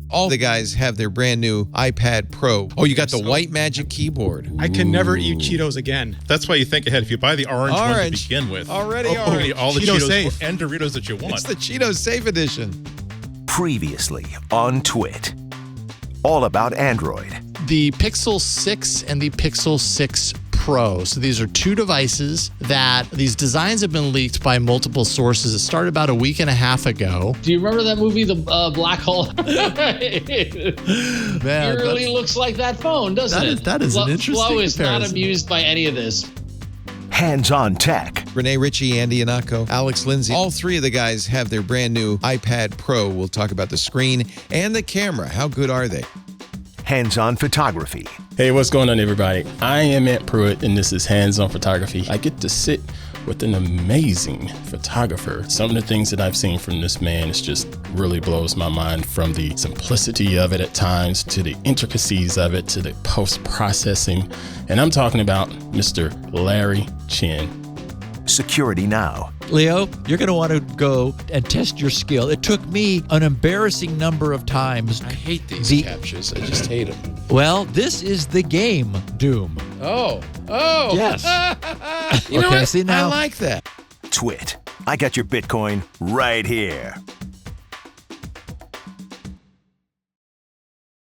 All the guys have their brand new iPad Pro. Oh, you got the white magic keyboard. I can never eat Cheetos again. That's why you think ahead. If you buy the orange one to begin with, already you orange. get all the Cheeto Cheetos Safe. and Doritos that you want. It's the Cheetos Safe Edition. Previously on TWiT. All about Android. The Pixel 6 and the Pixel 6 Pro. So these are two devices that these designs have been leaked by multiple sources. It started about a week and a half ago. Do you remember that movie, The Black Hole? Man, it really looks like that phone, doesn't it? That is an interesting Flo is not comparison. amused by any of this. Hands-on tech. Renee Ritchie, Andy Anako, Alex Lindsay. All three of the guys have their brand new iPad Pro. We'll talk about the screen and the camera. How good are they? Hands-on photography. Hey, what's going on, everybody? I am Ant Pruitt, and this is Hands-On Photography. I get to sit with an amazing photographer. Some of the things that I've seen from this man is just really blows my mind, from the simplicity of it at times to the intricacies of it to the post-processing. And I'm talking about Mr. Larry Chen. Security Now. Leo, you're going to want to go and test your skill. It took me an embarrassing number of times. I hate these captures. I just hate them. Well, this is the game, Doom. Oh. Yes. You know Okay, what? see now? I like that. TWiT. I got your Bitcoin right here.